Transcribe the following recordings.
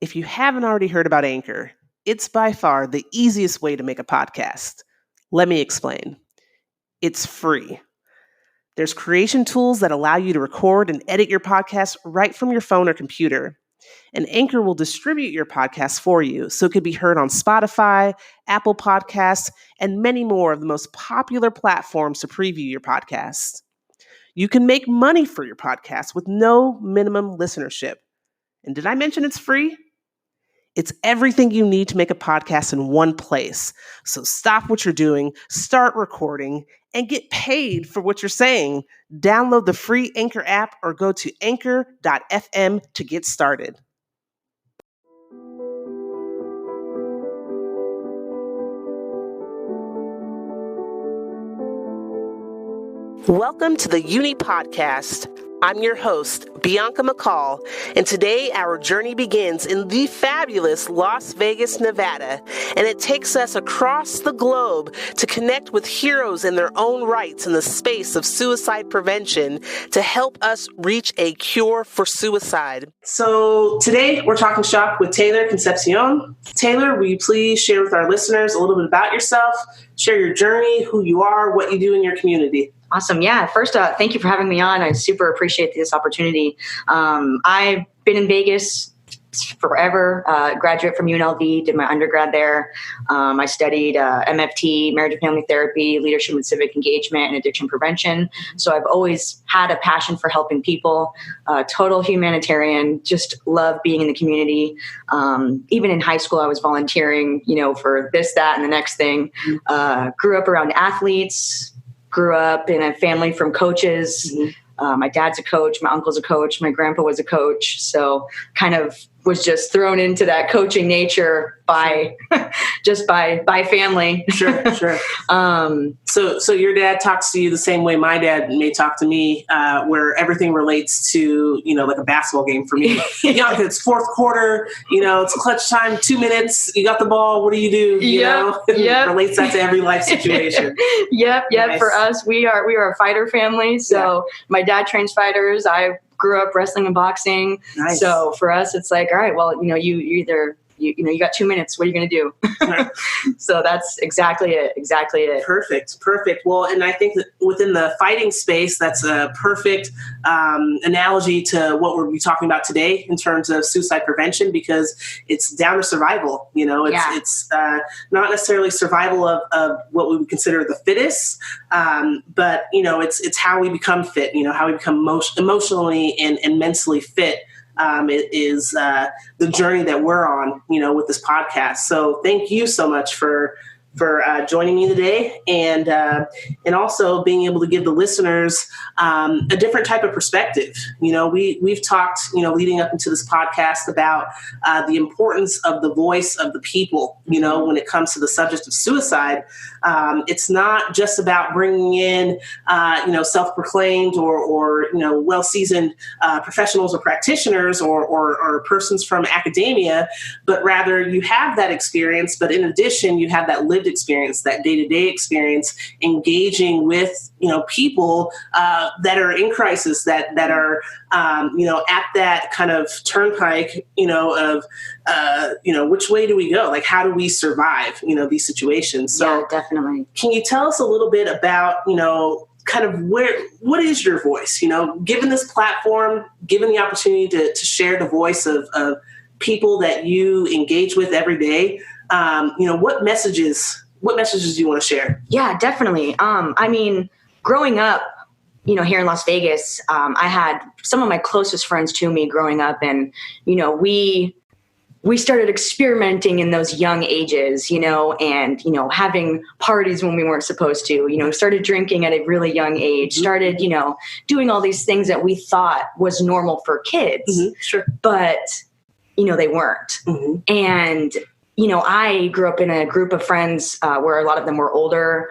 If you haven't already heard about Anchor, it's by far the easiest way to make a podcast. Let me explain. It's free. There's creation tools that allow you to record and edit your podcast right from your phone or computer. And Anchor will distribute your podcast for you so it could be heard on Spotify, Apple Podcasts, and many more of the most popular platforms to preview your podcast. You can make money for your podcast with no minimum listenership. And did I mention it's free? It's everything you need to make a podcast in one place. So stop what you're doing, start recording, and get paid for what you're saying. Download the free Anchor app or go to anchor.fm to get started. Welcome to the UNNI Podcast. I'm your host, Bianca McCall, and today our journey begins in the fabulous Las Vegas, Nevada, and it takes us across the globe to connect with heroes in their own rights in the space of suicide prevention to help us reach a cure for suicide. So today we're talking shop with Taylor Concepcion. Taylor, will you please share with our listeners a little bit about yourself, share your journey, who you are, what you do in your community? Awesome. Yeah. First, thank you for having me on. I super appreciate this opportunity. I've been in Vegas forever, graduate from UNLV, did my undergrad there. I studied MFT, marriage and family therapy, leadership and civic engagement, and addiction prevention. So I've always had a passion for helping people, total humanitarian, just love being in the community. Even in high school, I was volunteering, for this, that, and the next thing. Grew up around athletes. Grew up in a family from coaches. My dad's a coach. My uncle's a coach. My grandpa was a coach. So kind of was just thrown into that coaching nature by family. Sure. So your dad talks to you the same way my dad may talk to me, where everything relates to, like a basketball game for me. It's fourth quarter, it's clutch time, 2 minutes, you got the ball, what do you do? Yep. Relates that to every life situation. Yep. Nice. For us, we are a fighter family. So My dad trains fighters. I grew up wrestling and boxing. Nice. So for us, it's like, all right, well, you either you got 2 minutes. What are you going to do? Right. So that's exactly it. Perfect. Well, and I think that within the fighting space, that's a perfect analogy to what we'll be talking about today in terms of suicide prevention, because it's down to survival. It's not necessarily survival of what we would consider the fittest, but it's how we become fit. How we become emotionally and mentally fit. It is the journey that we're on, with this podcast. So thank you so much for joining me today, and also being able to give the listeners a different type of perspective. We've talked, leading up into this podcast about the importance of the voice of the people, when it comes to the subject of suicide. It's not just about bringing in, self-proclaimed or well-seasoned professionals or practitioners or persons from academia, but rather you have that experience, but in addition, you have that lived experience, that day-to-day experience, engaging with, people that are in crisis, that are, at that kind of turnpike, of, which way do we go? Like, how do we survive, these situations? So yeah, definitely. Can you tell us a little bit about, kind of what is your voice, given this platform, given the opportunity to share the voice of people that you engage with every day, what messages do you want to share? Yeah, definitely. Growing up, here in Las Vegas, I had some of my closest friends to me growing up, and, we started experimenting in those young ages, and, having parties when we weren't supposed to, started drinking at a really young age, started, doing all these things that we thought was normal for kids, Sure. But, they weren't. And, I grew up in a group of friends where a lot of them were older.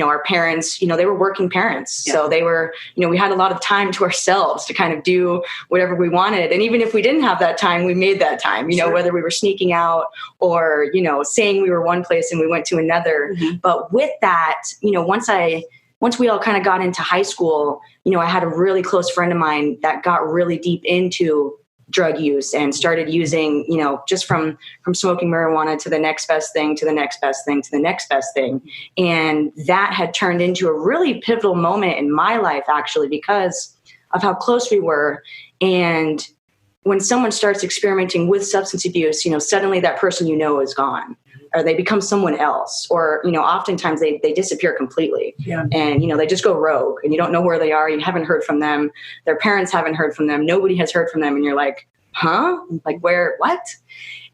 Our parents, they were working parents. Yeah. So they were, we had a lot of time to ourselves to kind of do whatever we wanted. And even if we didn't have that time, we made that time, Sure. Whether we were sneaking out or, saying we were one place and we went to another. But with that, once we all kind of got into high school, I had a really close friend of mine that got really deep into drug use and started using, just from smoking marijuana to the next best thing, to the next best thing, to the next best thing. And that had turned into a really pivotal moment in my life, actually, because of how close we were. And when someone starts experimenting with substance abuse, suddenly that person is gone, or they become someone else, or, oftentimes they disappear completely. Yeah. And, they just go rogue, and you don't know where they are. You haven't heard from them. Their parents haven't heard from them. Nobody has heard from them. And you're like, huh? Like, where, what?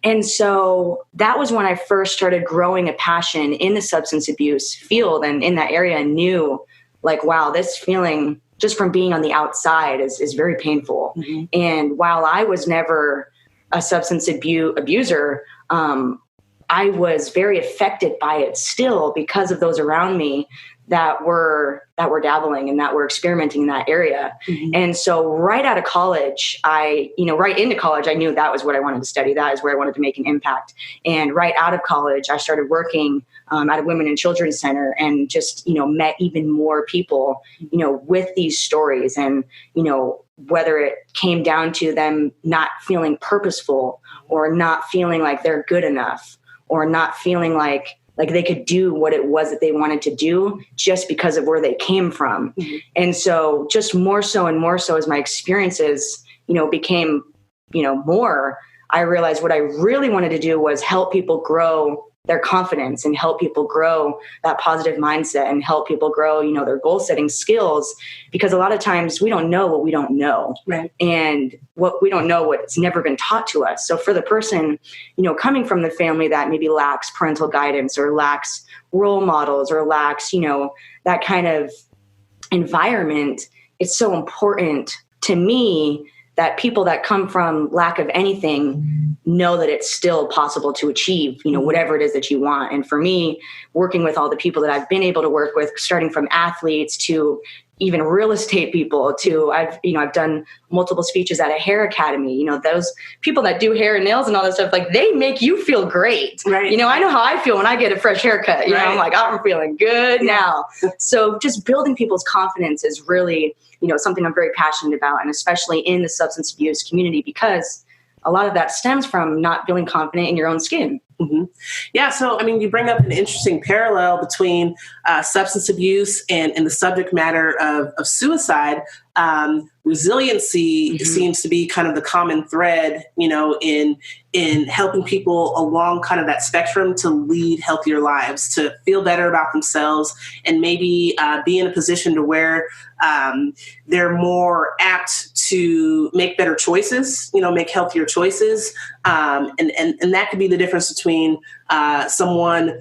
And so that was when I first started growing a passion in the substance abuse field and in that area, and knew, like, wow, this feeling just from being on the outside is very painful. Mm-hmm. And while I was never a substance abuser, I was very affected by it still because of those around me that were dabbling and that were experimenting in that area. Mm-hmm. And so right out of college, right into college, I knew that was what I wanted to study. That is where I wanted to make an impact. And right out of college, I started working at a Women and Children's Center, and just, met even more people, with these stories, and, whether it came down to them not feeling purposeful, or not feeling like they're good enough, or not feeling like they could do what it was that they wanted to do just because of where they came from. Mm-hmm. And so just more so and more so as my experiences, became, more, I realized what I really wanted to do was help people grow their confidence and help people grow that positive mindset and help people grow, their goal setting skills, because a lot of times we don't know what we don't know. Right. And what we don't know, what's never been taught to us. So for the person, coming from the family that maybe lacks parental guidance, or lacks role models, or lacks, that kind of environment, it's so important to me that people that come from lack of anything know that it's still possible to achieve, whatever it is that you want. And for me, working with all the people that I've been able to work with, starting from athletes to even real estate people, to I've done multiple speeches at a hair academy, those people that do hair and nails and all that stuff, like, they make you feel great. Right. I know how I feel when I get a fresh haircut, right. I'm like, I'm feeling good now. So just building people's confidence is really, something I'm very passionate about, and especially in the substance abuse community, because a lot of that stems from not feeling confident in your own skin. Mm-hmm. Yeah. So, you bring up an interesting parallel between substance abuse and the subject matter of suicide. Resiliency mm-hmm. seems to be kind of the common thread, in helping people along kind of that spectrum to lead healthier lives, to feel better about themselves, and maybe be in a position to where they're more apt to make better choices, make healthier choices. And that could be the difference between someone,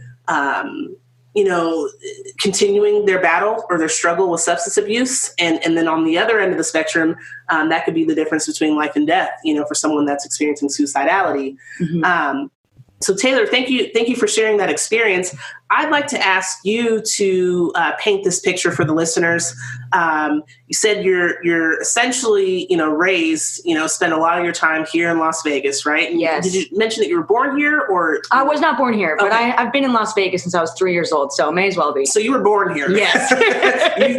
continuing their battle or their struggle with substance abuse. And then on the other end of the spectrum, that could be the difference between life and death, for someone that's experiencing suicidality. Mm-hmm. So Taylor, thank you for sharing that experience. I'd like to ask you to paint this picture for the listeners. You said you're essentially, raised, spend a lot of your time here in Las Vegas, right? Yes. Did you mention that you were born here, or? I was not born here, but okay. I've been in Las Vegas since I was 3 years old, so may as well be. So you were born here. Yes.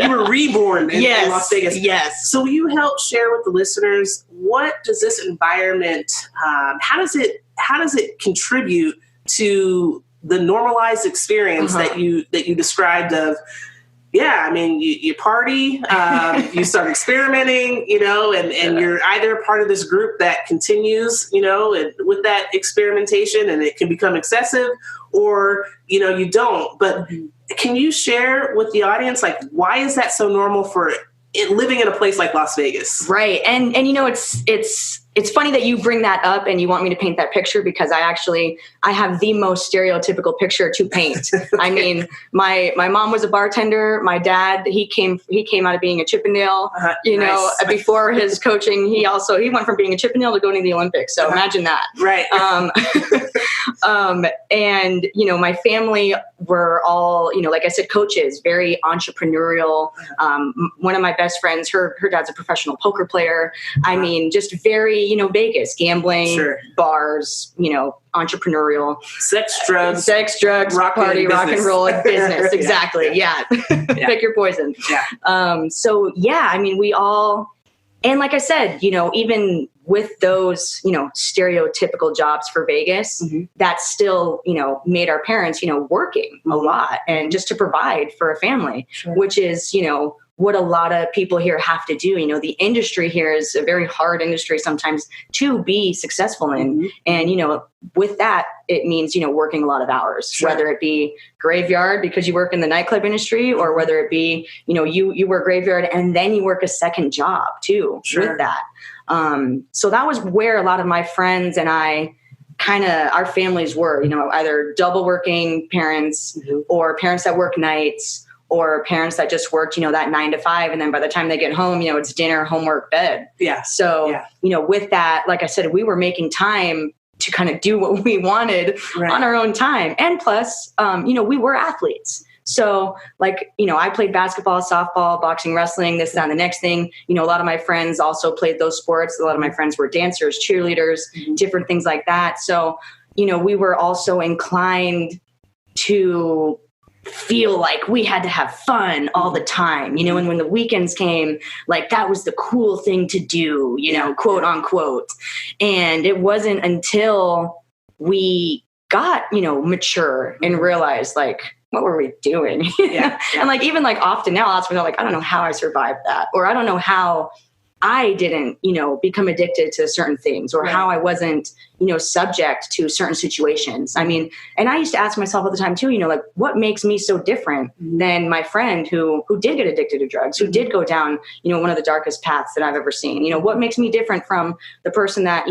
you were reborn in Las Vegas. Yes. So will you help share with the listeners, what does this environment, how does it contribute to the normalized experience uh-huh. that you described of, you party, you start experimenting, and you're either part of this group that continues, and with that experimentation, and it can become excessive, or, you don't. But can you share with the audience, like, why is that so normal for living in a place like Las Vegas? Right. And it's funny that you bring that up and you want me to paint that picture, because I have the most stereotypical picture to paint. Okay. My mom was a bartender. My dad, he came out of being a Chippendale, nice. Before his coaching, he went from being a Chippendale to going to the Olympics. So imagine that. Right. And, my family were all, like I said, coaches, very entrepreneurial. One of my best friends, her dad's a professional poker player. Just very, Vegas, gambling, sure. Bars, entrepreneurial. Sex, drugs, rock and roll, business. Exactly. Yeah. Pick your poison. Yeah. We all, and like I said, even with those, stereotypical jobs for Vegas, that still, made our parents, working a lot and just to provide for a family, which is, what a lot of people here have to do. The industry here is a very hard industry sometimes to be successful in. And, with that, it means, working a lot of hours, whether it be graveyard because you work in the nightclub industry, or whether it be, you work graveyard and then you work a second job too with that. So that was where a lot of my friends and I our families were, either double working parents or parents that work nights, or parents that just worked, that 9 to 5. And then by the time they get home, it's dinner, homework, bed. Yeah. So, with that, like I said, we were making time to kind of do what we wanted on our own time. And plus, we were athletes. So I played basketball, softball, boxing, wrestling, this, that, and the next thing. A lot of my friends also played those sports. A lot of my friends were dancers, cheerleaders, different things like that. So, we were also inclined to feel like we had to have fun all the time, and when the weekends came, that was the cool thing to do, quote unquote. And it wasn't until we got, mature and realized what were we doing? And even often now I'll ask myself, I don't know how I survived that, or I don't know how I didn't, become addicted to certain things, or how I wasn't, subject to certain situations. I mean, and I used to ask myself all the time too, what makes me so different than my friend who did get addicted to drugs, who did go down, one of the darkest paths that I've ever seen. What makes me different from the person that,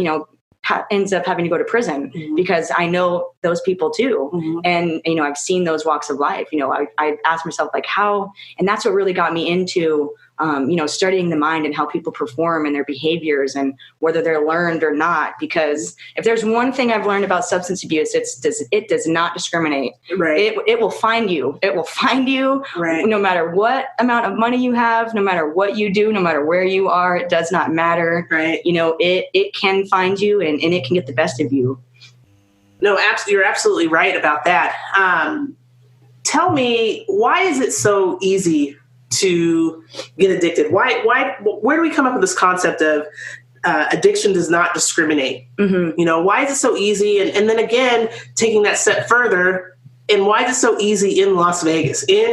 ends up having to go to prison, because I know those people too. And, I've seen those walks of life. I asked myself how, and that's what really got me into, studying the mind and how people perform and their behaviors and whether they're learned or not. Because if there's one thing I've learned about substance abuse, it does not discriminate. Right. It will find you. It will find you no matter what amount of money you have, no matter what you do, no matter where you are, it does not matter. Right. It can find you and it can get the best of you. No, you're absolutely right about that. Tell me, why is it so easy to get addicted? Where do we come up with this concept of addiction does not discriminate? Why is it so easy? And then again, taking that step further, and why is it so easy in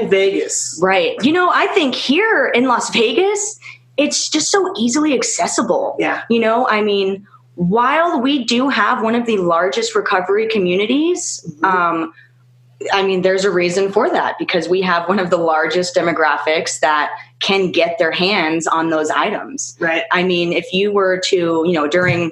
Vegas? Right. I think here in Las Vegas, it's just so easily accessible. Yeah. I mean, while we do have one of the largest recovery communities, there's a reason for that, because we have one of the largest demographics that can get their hands on those items. Right. I mean, if you were to, during,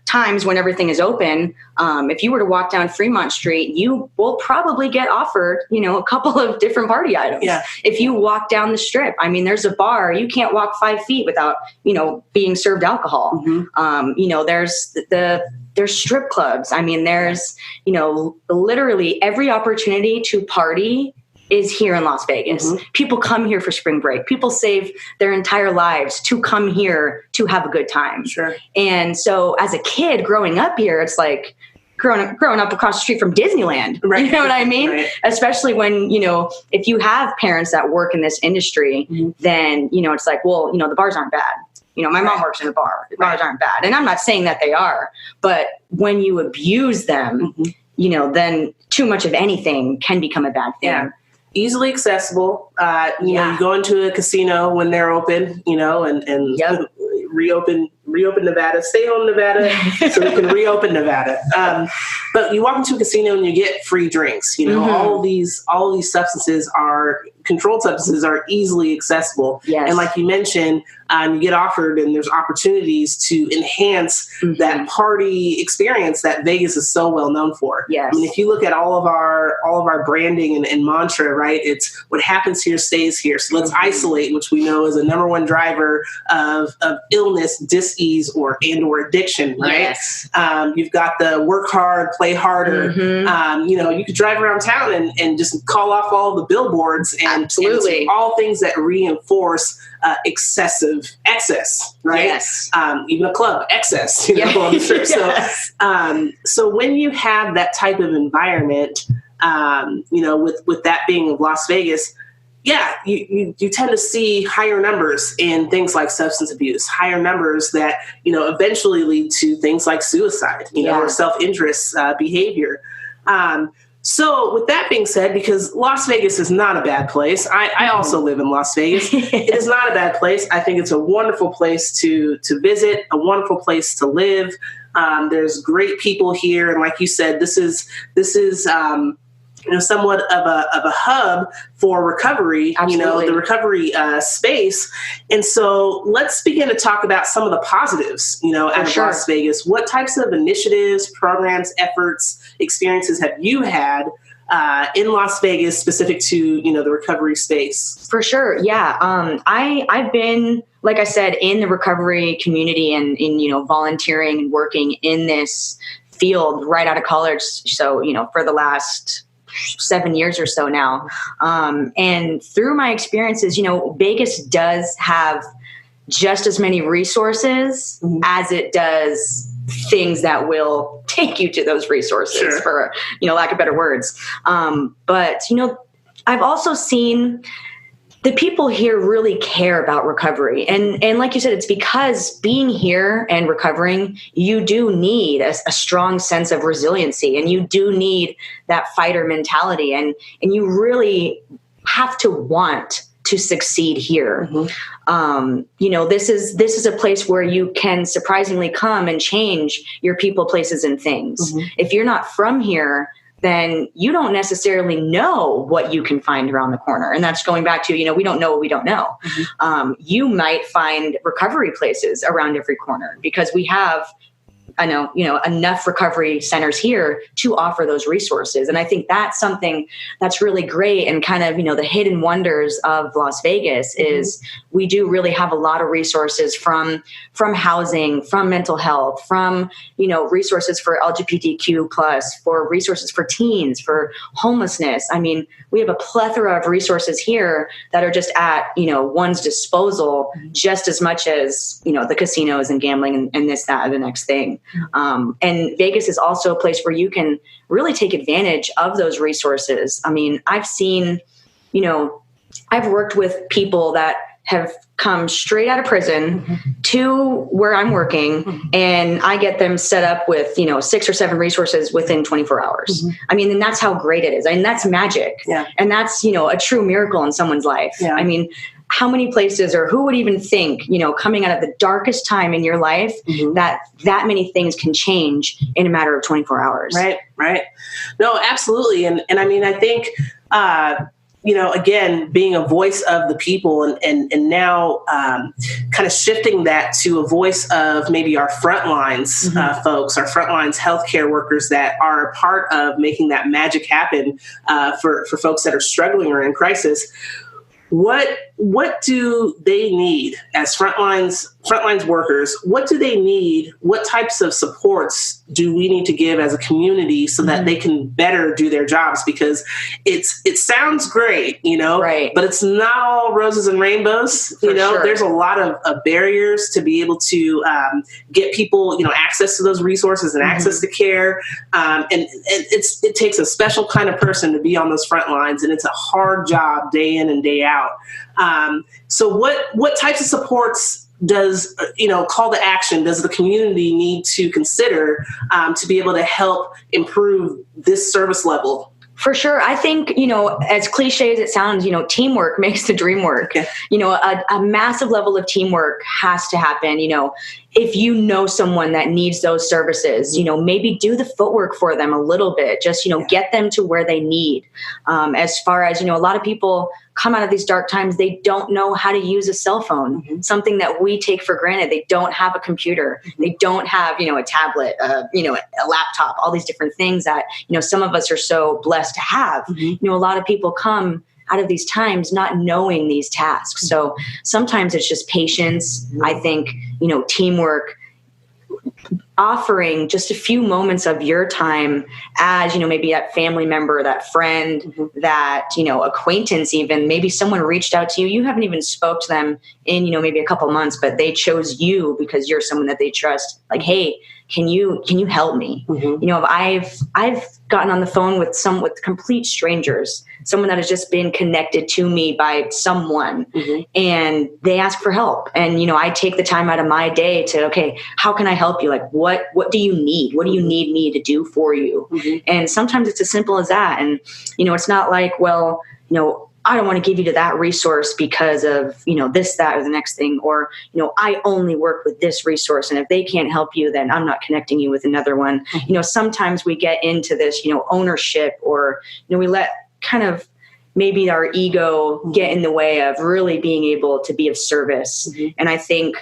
times when everything is open, if you were to walk down Fremont Street, you will probably get offered, a couple of different party items. Yeah. If you walk down the Strip, there's a bar, you can't walk 5 feet without, being served alcohol. There's strip clubs. There's, literally every opportunity to party is here in Las Vegas. People come here for spring break. People save their entire lives to come here to have a good time. Sure. And so as a kid growing up here, it's like growing up across the street from Disneyland. Right. You know what I mean? Right. Especially when, if you have parents that work in this industry, then, it's like, well, the bars aren't bad. My mom works in a bar. The bars aren't bad. And I'm not saying that they are, but when you abuse them, then too much of anything can become a bad thing. Yeah. Easily accessible. You go into a casino when they're open, and reopen Nevada, stay home Nevada, so we can reopen Nevada. But you walk into a casino and you get free drinks. All these controlled substances are easily accessible. Yes. And like you mentioned, you get offered, and there's opportunities to enhance that party experience that Vegas is so well known for. Yes. If you look at all of our branding and mantra, right? It's what happens here stays here. So let's isolate, which we know is a number one driver of illness, dis-ease, or addiction, right? Yes. You've got the work hard, play harder. You could drive around town and just call off all the billboards and all things that reinforce excess, right? Yes. Even a club, excess, on the strip. Yes. So when you have that type of environment, with that being Las Vegas, yeah, you tend to see higher numbers in things like substance abuse, higher numbers that, eventually lead to things like suicide, or self-interest behavior. So with that being said, because Las Vegas is not a bad place, I also live in Las Vegas. It is not a bad place. I think it's a wonderful place to visit, a wonderful place to live. There's great people here. And like you said, this is somewhat of a hub for recovery, Absolutely. The recovery space. And so let's begin to talk about some of the positives, out of Las Vegas. What types of initiatives, programs, efforts, experiences have you had in Las Vegas specific to, the recovery space? For sure. Yeah. I've been, like I said, in the recovery community and in, volunteering and working in this field right out of college. So, for the last 7 years or so now. And through my experiences, Vegas does have just as many resources as it does things that will take you to those resources, for, lack of better words. But, I've also seen the people here really care about recovery. And like you said, it's because being here and recovering, you do need a strong sense of resiliency, and you do need that fighter mentality. And you really have to want to succeed here. This is a place where you can surprisingly come and change your people, places, and things. If you're not from here, then you don't necessarily know what you can find around the corner. And that's going back to, we don't know what we don't know. You might find recovery places around every corner because we have, enough recovery centers here to offer those resources. And I think that's something that's really great. And kind of, the hidden wonders of Las Vegas is we do really have a lot of resources from housing, from mental health, from, resources for LGBTQ plus, for resources for teens, for homelessness. I mean, we have a plethora of resources here that are just at, one's disposal just as much as, the casinos and gambling and this, that, and the next thing. And Vegas is also a place where you can really take advantage of those resources. I mean, I've seen, I've worked with people that have come straight out of prison to where I'm working, and I get them set up with, 6 or 7 resources within 24 hours. I mean, and that's how great it is. I mean, that's magic. Yeah. And that's, a true miracle in someone's life. Yeah. I mean, how many places, or who would even think, coming out of the darkest time in your life, that many things can change in a matter of 24 hours. Right. No, absolutely. And I mean, I think, again, being a voice of the people and now kind of shifting that to a voice of maybe our frontlines folks, our frontlines healthcare workers that are a part of making that magic happen for folks that are struggling or in crisis. What do they need as frontlines workers? What do they need? What types of supports do we need to give as a community so that they can better do their jobs? Because it sounds great, right, but it's not all roses and rainbows. Sure. There's a lot of barriers to be able to get people, access to those resources and access to care. And it takes a special kind of person to be on those front lines, and it's a hard job day in and day out. So what types of supports does, call to action does the community need to consider to be able to help improve this service level? For sure. I think, as cliche as it sounds, teamwork makes the dream work. Okay. A massive level of teamwork has to happen. If you know someone that needs those services, maybe do the footwork for them a little bit, just, get them to where they need. As far as, a lot of people come out of these dark times, they don't know how to use a cell phone, something that we take for granted. They don't have a computer. They don't have, a tablet, a laptop, all these different things that, some of us are so blessed to have. A lot of people come out of these times not knowing these tasks. So sometimes it's just patience. I think, teamwork, offering just a few moments of your time as, maybe that family member, that friend, that, acquaintance, even maybe someone reached out to you. You haven't even spoke to them in, maybe a couple months, but they chose you because you're someone that they trust. Like, hey, can you help me? You know, I've gotten on the phone with complete strangers, someone that has just been connected to me by someone, and they ask for help. And, you know, I take the time out of my day to, okay, how can I help you? Like, what do you need? What do you need me to do for you? And sometimes it's as simple as that. And, you know, it's not like, well, you know, I don't want to give you to that resource because of, you know, this, that, or the next thing, or, you know, I only work with this resource, and if they can't help you, then I'm not connecting you with another one. You know, sometimes we get into this, you know, ownership, or, you know, we let kind of maybe our ego get in the way of really being able to be of service. And I think,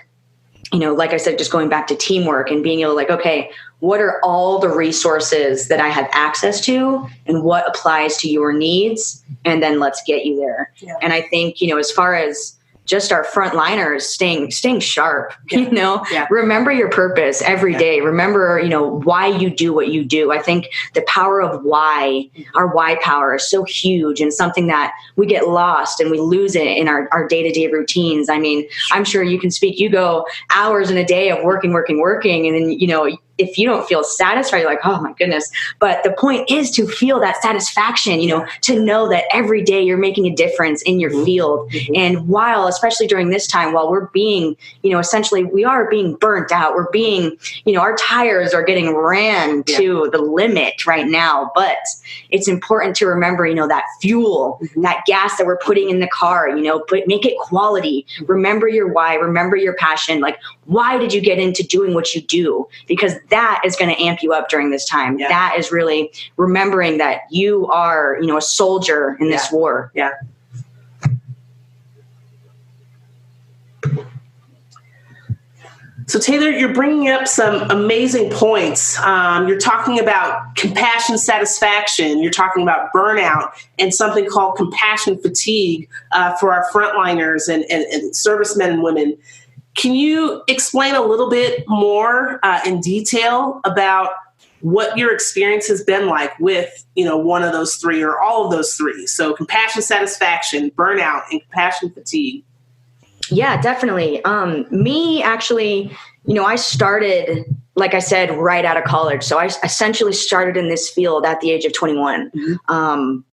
you know, like I said, just going back to teamwork and being able to, like, okay, what are all the resources that I have access to, and what applies to your needs? And then let's get you there. And I think, you know, as far as just our frontliners staying sharp, you know, remember your purpose every day. Remember, you know, why you do what you do. I think the power of why, our why power, is so huge, and something that we get lost and we lose it in our day-to-day routines. I mean, I'm sure you can speak, you go hours in a day of working. And then, you know, if you don't feel satisfied, you're like, oh my goodness. But the point is to feel that satisfaction, you know, to know that every day you're making a difference in your field. And while, especially during this time, while we're being, you know, essentially we are being burnt out, we're being, you know, our tires are getting ran to the limit right now. But it's important to remember, you know, that fuel, that gas that we're putting in the car, you know, but make it quality. Remember your why, remember your passion. Like, why did you get into doing what you do? Because that is going to amp you up during this time. That is really remembering that you are, you know, a soldier in this war. So Taylor, you're bringing up some amazing points. You're talking about compassion satisfaction. You're talking about burnout and something called compassion fatigue for our frontliners and servicemen and women. Can you explain a little bit more in detail about what your experience has been like with, you know, one of those three or all of those three? So compassion satisfaction, burnout, and compassion fatigue. Yeah, definitely. Me, actually, you know, I started, like I said, right out of college. So I essentially started in this field at the age of 21. And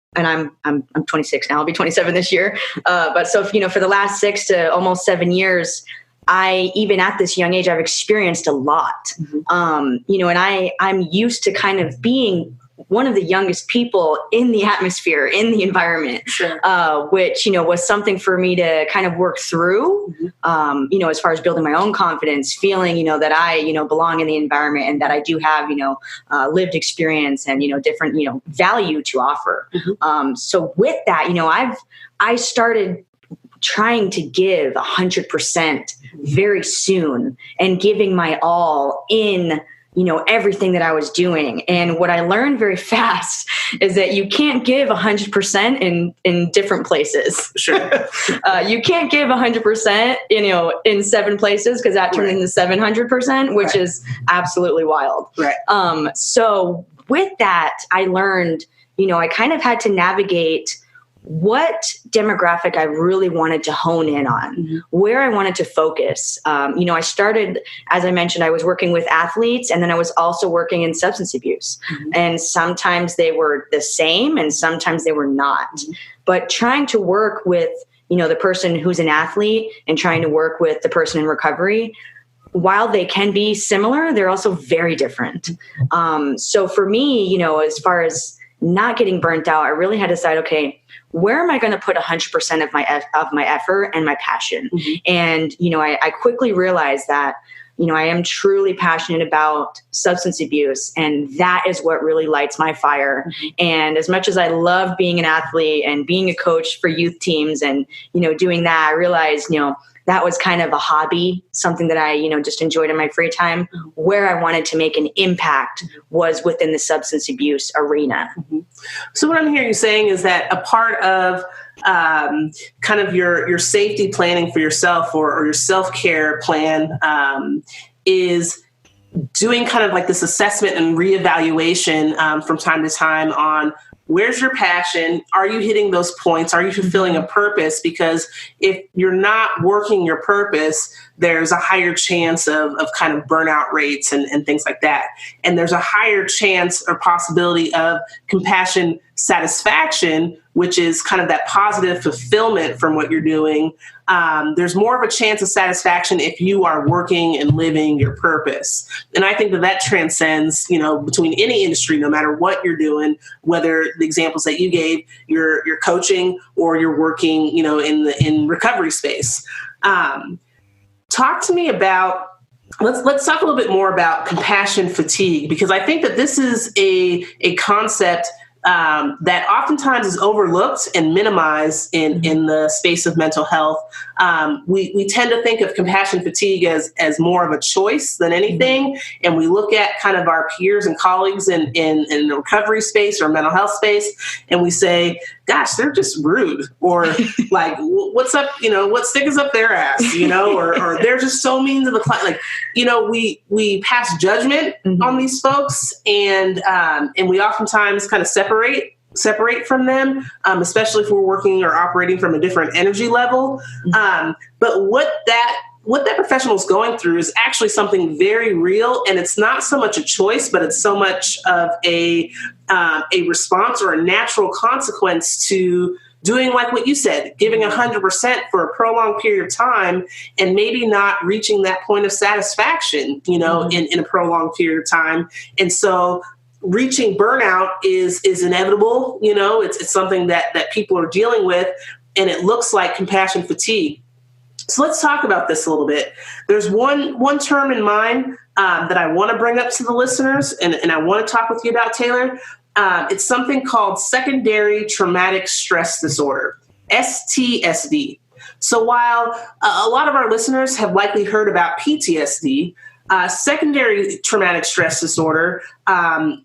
I'm 26 now. I'll be 27 this year. But so, you know, for the last 6 to almost 7 years, even at this young age, I've experienced a lot. You know, and I'm used to kind of being one of the youngest people in the atmosphere, in the environment, which, you know, was something for me to kind of work through, you know, as far as building my own confidence, feeling, you know, that I, you know, belong in the environment, and that I do have, you know, lived experience and, you know, different, you know, value to offer. So with that, you know, I started trying to give 100% very soon, and giving my all in, you know, everything that I was doing. And what I learned very fast is that you can't give 100% in different places. You can't give 100%, you know, in 7 places, because that turned into 700%, which is absolutely wild. So with that, I learned, you know, I kind of had to navigate what demographic I really wanted to hone in on, where I wanted to focus. You know, I started, as I mentioned, I was working with athletes, and then I was also working in substance abuse. And sometimes they were the same and sometimes they were not. But trying to work with, you know, the person who's an athlete and trying to work with the person in recovery, while they can be similar, they're also very different. So for me, you know, as far as not getting burnt out, I really had to decide, okay, where am I going to put 100% of my effort and my passion? And, you know, I quickly realized that, you know, I am truly passionate about substance abuse, and that is what really lights my fire. And as much as I love being an athlete and being a coach for youth teams and, you know, doing that, I realized, you know, that was kind of a hobby, something that I, you know, just enjoyed in my free time. Where I wanted to make an impact was within the substance abuse arena. So what I'm hearing you saying is that a part of kind of your safety planning for yourself or your self-care plan is doing kind of like this assessment and reevaluation from time to time on where's your passion? Are you hitting those points? Are you fulfilling a purpose? Because if you're not working your purpose, there's a higher chance of kind of burnout rates and things like that. And there's a higher chance or possibility of compassion satisfaction, which is kind of that positive fulfillment from what you're doing. There's more of a chance of satisfaction if you are working and living your purpose. And I think that transcends, between any industry, no matter what you're doing, whether the examples that you gave, you're coaching or you're working, in recovery space. Talk to me about, let's talk a little bit more about compassion fatigue, because I think that this is a concept that oftentimes is overlooked and minimized in the space of mental health. We tend to think of compassion fatigue as more of a choice than anything. And we look at kind of our peers and colleagues in the recovery space or mental health space, and we say, gosh, they're just rude, or like, what's up, what stick is up their ass, or they're just so mean to the client. Like, we pass judgment on these folks, and we oftentimes kind of separate from them, especially if we're working or operating from a different energy level. But what that professional is going through is actually something very real, and it's not so much a choice, but it's so much of a response or a natural consequence to doing like what you said, giving 100% for a prolonged period of time, and maybe not reaching that point of satisfaction, in a prolonged period of time. And so reaching burnout is inevitable. It's something that people are dealing with, and it looks like compassion fatigue. So let's talk about this a little bit. There's one term in mind that I want to bring up to the listeners, and I want to talk with you about, Taylor. It's something called secondary traumatic stress disorder, STSD. So while a lot of our listeners have likely heard about PTSD, secondary traumatic stress disorder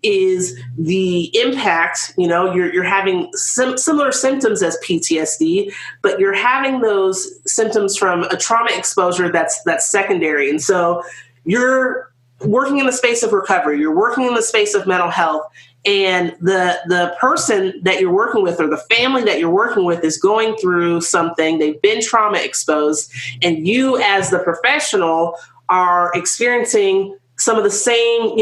is the impact, you're having similar symptoms as PTSD, but you're having those symptoms from a trauma exposure that's secondary. And so you're working in the space of recovery, you're working in the space of mental health, and the person that you're working with or the family that you're working with is going through something, they've been trauma exposed, and you as the professional are experiencing some of the same,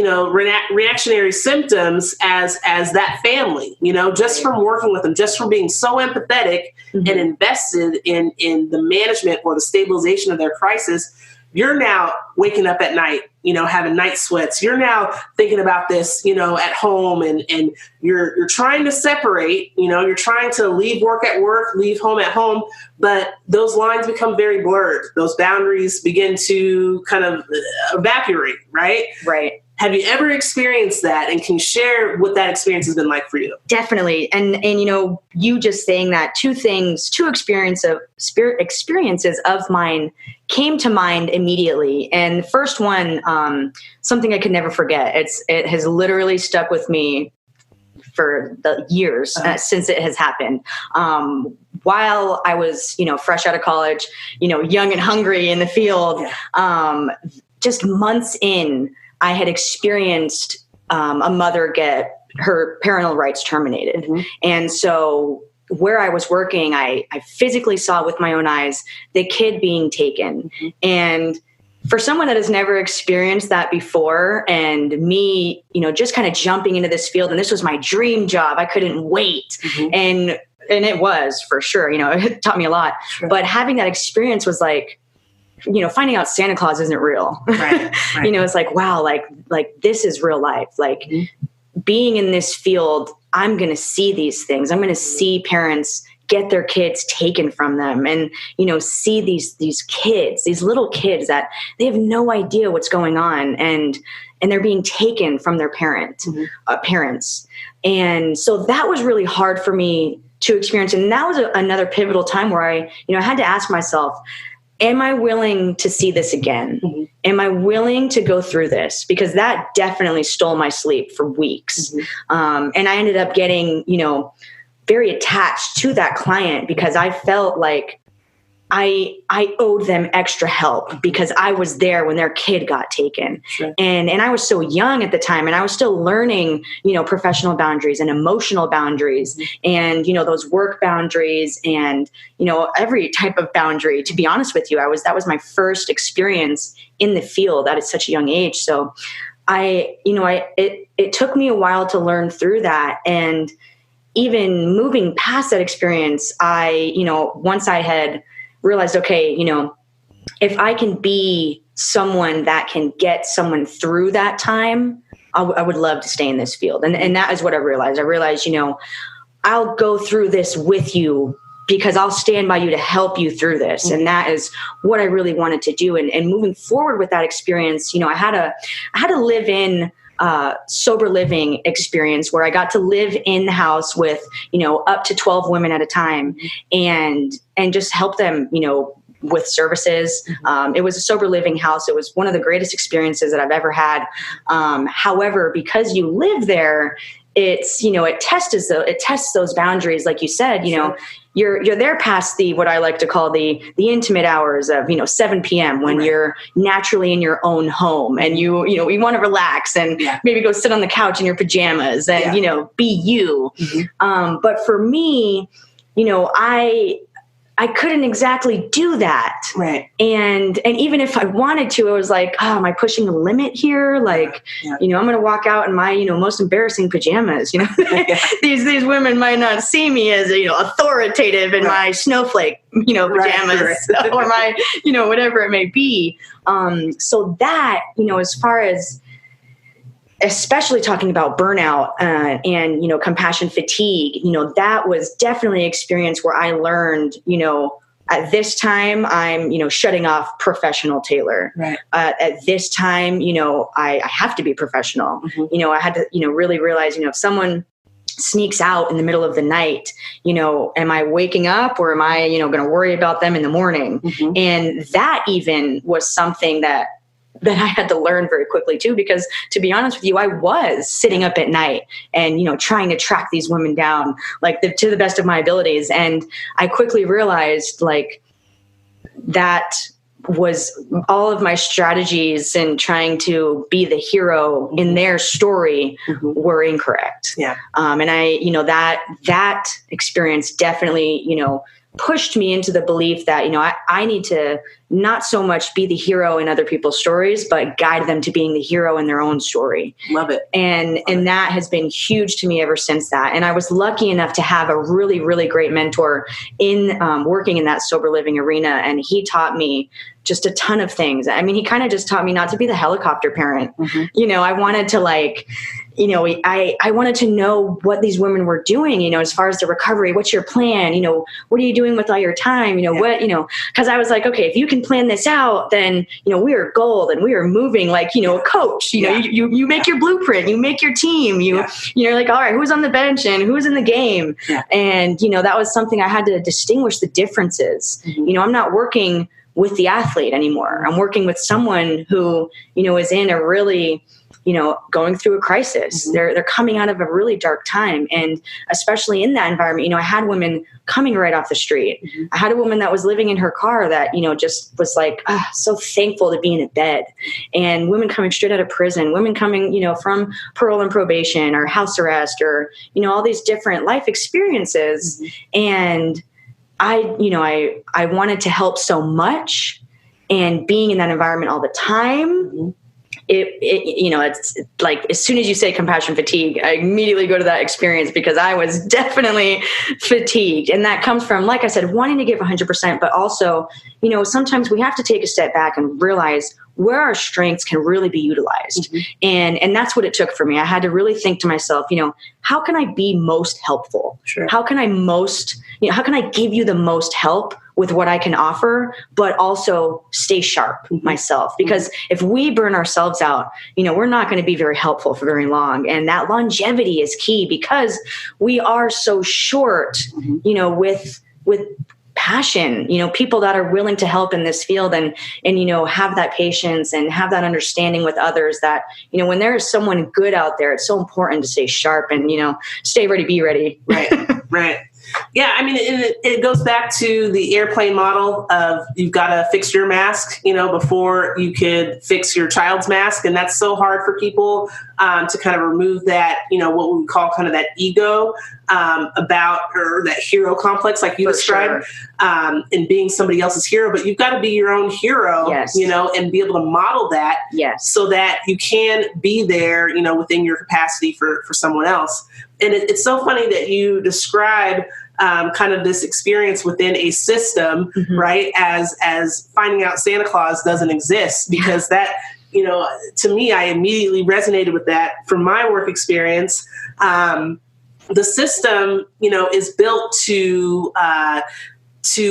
reactionary symptoms as that family, just from working with them, just from being so empathetic and invested in the management or the stabilization of their crisis. You're now waking up at night, having night sweats. You're now thinking about this, at home, and you're trying to separate, you're trying to leave work at work, leave home at home, but those lines become very blurred. Those boundaries begin to kind of evaporate, right? Right. Have you ever experienced that, and can you share what that experience has been like for you? Definitely. And you just saying that, two experiences of mine came to mind immediately. And the first one, something I could never forget. It has literally stuck with me for the years since it has happened. While I was, fresh out of college, young and hungry in the field, just months in, I had experienced a mother get her parental rights terminated. And so where I was working, I physically saw with my own eyes the kid being taken. And for someone that has never experienced that before, and me, just kind of jumping into this field, and this was my dream job, I couldn't wait. And it was, for sure, it taught me a lot. Sure. But having that experience was like, finding out Santa Claus isn't real. Right. It's like, wow, like this is real life. Like being in this field, I'm going to see these things. I'm going to see parents get their kids taken from them, and, see these kids, these little kids that they have no idea what's going on, and they're being taken from their parents. And so that was really hard for me to experience. And that was another pivotal time where I had to ask myself, am I willing to see this again? Am I willing to go through this? Because that definitely stole my sleep for weeks. And I ended up getting, very attached to that client, because I felt like I owed them extra help because I was there when their kid got taken. Sure. And I was so young at the time, and I was still learning, professional boundaries and emotional boundaries and, those work boundaries and, every type of boundary. To be honest with you, that was my first experience in the field at such a young age. So it took me a while to learn through that. And even moving past that experience, once I had realized, okay, if I can be someone that can get someone through that time, I would love to stay in this field. And that is what I realized. I realized, I'll go through this with you because I'll stand by you to help you through this. Mm-hmm. And that is what I really wanted to do. And moving forward with that experience, I had to live in sober living experience where I got to live in the house with, up to 12 women at a time and just help them, with services. It was a sober living house. It was one of the greatest experiences that I've ever had. However, because you live there, it's, it tests those boundaries. Like you said, Sure. You're there past what I like to call the intimate hours of, 7 p.m. when you're naturally in your own home and you want to relax and maybe go sit on the couch in your pajamas and, be you. Mm-hmm. But for me, I couldn't exactly do that. Right. And even if I wanted to, I was like, oh, am I pushing the limit here? Like, I'm going to walk out in my, most embarrassing pajamas, these women might not see me as, authoritative in my snowflake, pajamas or my, whatever it may be. So that, as far as, especially talking about burnout and compassion fatigue, that was definitely an experience where I learned, at this time I'm, shutting off professional Taylor. Right. At this time, I have to be professional. Mm-hmm. I had to, really realize, if someone sneaks out in the middle of the night, am I waking up or am I, going to worry about them in the morning? Mm-hmm. And that even was something that I had to learn very quickly too, because to be honest with you, I was sitting up at night and, trying to track these women down to the best of my abilities. And I quickly realized that was all of my strategies and trying to be the hero in their story were incorrect. Yeah. And that experience definitely, pushed me into the belief that, I need to not so much be the hero in other people's stories, but guide them to being the hero in their own story. Love it. And that has been huge to me ever since that. And I was lucky enough to have a really, really great mentor in working in that sober living arena. And he taught me just a ton of things. I mean, he kind of just taught me not to be the helicopter parent. Mm-hmm. I wanted to I wanted to know what these women were doing, as far as the recovery. What's your plan? What are you doing with all your time? Because I was like, okay, if you can plan this out, then, we are gold and we are moving like, a coach. You make your blueprint, you make your team, you're like, all right, who's on the bench and who's in the game? Yeah. And, that was something I had to distinguish the differences. Mm-hmm. I'm not working with the athlete anymore. I'm working with someone who, is in a really, going through a crisis. Mm-hmm. They're coming out of a really dark time. And especially in that environment, I had women coming right off the street. Mm-hmm. I had a woman that was living in her car that, just was like, so thankful to be in a bed. And women coming straight out of prison, women coming, from parole and probation or house arrest or, all these different life experiences. Mm-hmm. And I wanted to help so much, and being in that environment all the time, mm-hmm. It's like, as soon as you say compassion fatigue, I immediately go to that experience because I was definitely fatigued. And that comes from, like I said, wanting to give 100%, but also, sometimes we have to take a step back and realize where our strengths can really be utilized. Mm-hmm. And that's what it took for me. I had to really think to myself, how can I be most helpful? Sure. How can I give you the most help with what I can offer, but also stay sharp myself? Because if we burn ourselves out, we're not going to be very helpful for very long. And that longevity is key because we are so short, with passion, people that are willing to help in this field and have that patience and have that understanding with others that, when there is someone good out there, it's so important to stay sharp and, stay ready, be ready. Right. Right. Yeah, I mean, it goes back to the airplane model of you've got to fix your mask, before you could fix your child's mask. And that's so hard for people to kind of remove that, what we call kind of that ego about, or that hero complex, like you described, and being somebody else's hero. But you've got to be your own hero, and be able to model that so that you can be there, within your capacity for someone else. And it's so funny that you describe kind of this experience within a system, right? As finding out Santa Claus doesn't exist, because that, to me, I immediately resonated with that from my work experience. The system, is built to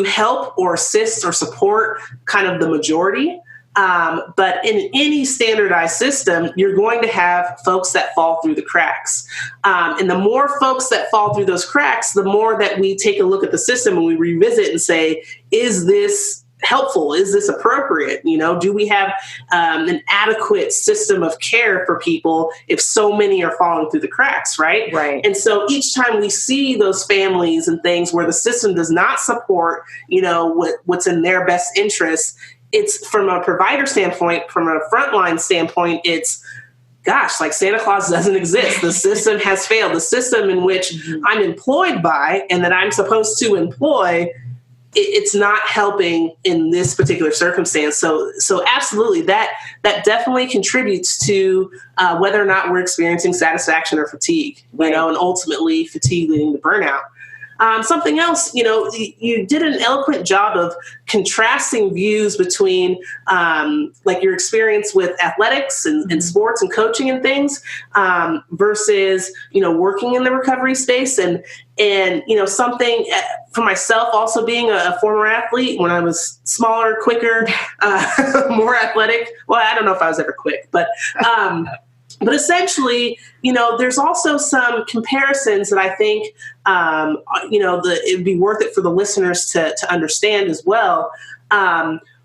help or assist or support kind of the majority. But in any standardized system, you're going to have folks that fall through the cracks. And the more folks that fall through those cracks, the more that we take a look at the system and we revisit and say, is this helpful? Is this appropriate? Do we have an adequate system of care for people if so many are falling through the cracks, right? Right. And so each time we see those families and things where the system does not support, what's in their best interest, it's from a provider standpoint, from a frontline standpoint, it's, gosh, like Santa Claus doesn't exist. The system has failed. The system in which I'm employed by and that I'm supposed to employ, it's not helping in this particular circumstance. So absolutely, that definitely contributes to whether or not we're experiencing satisfaction or fatigue, and ultimately fatigue leading to burnout. Something else, you did an eloquent job of contrasting views between like your experience with athletics and sports and coaching and things versus, working in the recovery space and something for myself also being a former athlete when I was smaller, quicker, more athletic. Well, I don't know if I was ever quick, but essentially, there's also some comparisons that I think, it'd be worth it for the listeners to understand as well.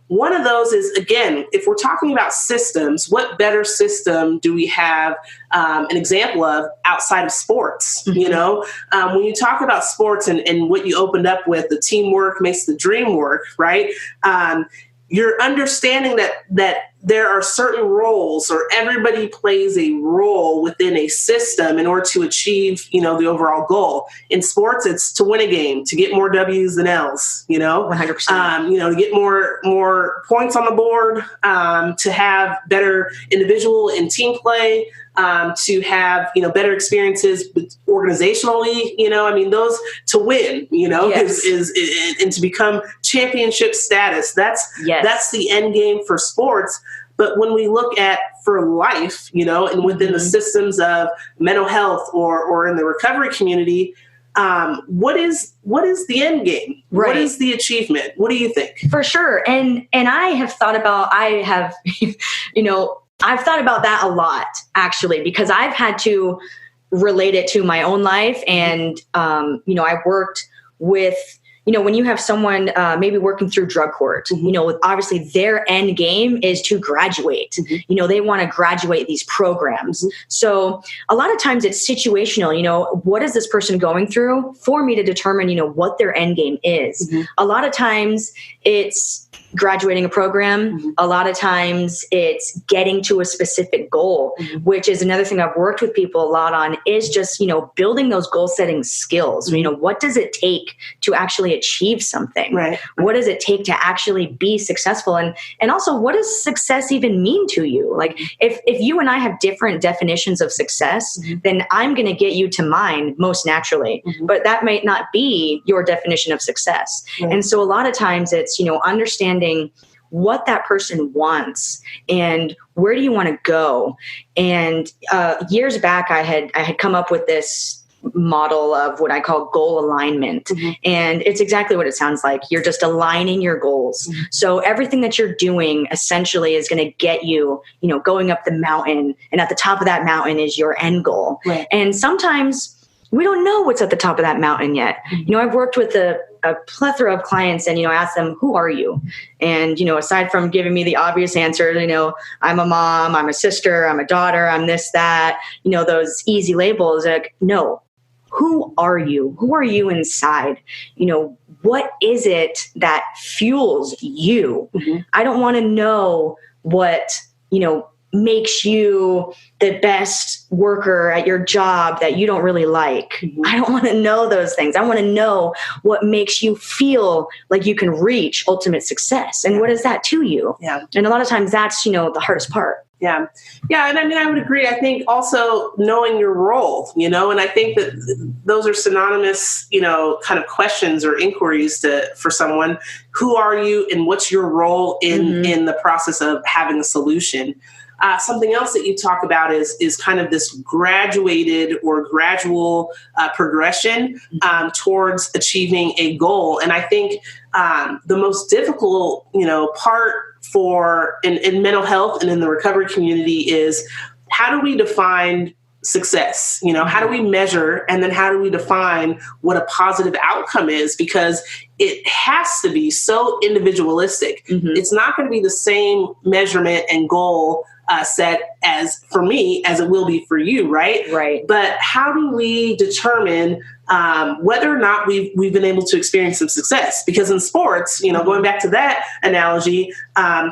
One of those is, again, if we're talking about systems, what better system do we have an example of outside of sports? When you talk about sports and what you opened up with, the teamwork makes the dream work, right? You're understanding that there are certain roles, or everybody plays a role within a system in order to achieve, the overall goal. In sports, it's to win a game, to get more W's than L's, 100%. To get more points on the board, to have better individual and team play, to have, better experiences organizationally, those to win, is and to become championship status. That's the end game for sports. But when we look at for life, and within the systems of mental health or in the recovery community, what is the end game? Right. What is the achievement? What do you think? For sure. And I have thought about, I've thought about that a lot, actually, because I've had to relate it to my own life. And, I worked with, when you have someone maybe working through drug court, obviously their end game is to graduate. They want to graduate these programs. So a lot of times it's situational. What is this person going through for me to determine, what their end game is? A lot of times it's graduating a program. A lot of times it's getting to a specific goal, which is another thing I've worked with people a lot on, is just, building those goal setting skills. What does it take to actually achieve something? Right. What does it take to actually be successful? And also, what does success even mean to you? Like if you and I have different definitions of success, then I'm going to get you to mine most naturally, but that might not be your definition of success. And so a lot of times it's, understanding what that person wants and where do you want to go. And years back, I had come up with this model of what I call goal alignment. And it's exactly what it sounds like. You're just aligning your goals. So everything that you're doing essentially is going to get you, going up the mountain, and at the top of that mountain is your end goal. Right. And sometimes we don't know what's at the top of that mountain yet. I've worked with a plethora of clients and, ask them, who are you? And, aside from giving me the obvious answer, I'm a mom, I'm a sister, I'm a daughter, I'm this, that, those easy labels, like, no, who are you? Who are you inside? What is it that fuels you? Mm-hmm. I don't want to know what, makes you the best worker at your job that you don't really like. Mm-hmm. I don't want to know those things. I want to know what makes you feel like you can reach ultimate success. And what is that to you? Yeah. And a lot of times that's, the hardest part. Yeah. Yeah. And I would agree. I think also knowing your role, and I think that those are synonymous, kind of questions or inquiries for someone. Who are you and what's your role in the process of having a solution? Something else that you talk about is kind of this graduated or gradual progression towards achieving a goal. And I think the most difficult, part for in mental health and in the recovery community is how do we define success? How do we measure, and then how do we define what a positive outcome is? Because it has to be so individualistic. Mm-hmm. It's not going to be the same measurement and goal set as for me as it will be for you, right? Right. But how do we determine whether or not we've been able to experience some success? Because in sports, going back to that analogy,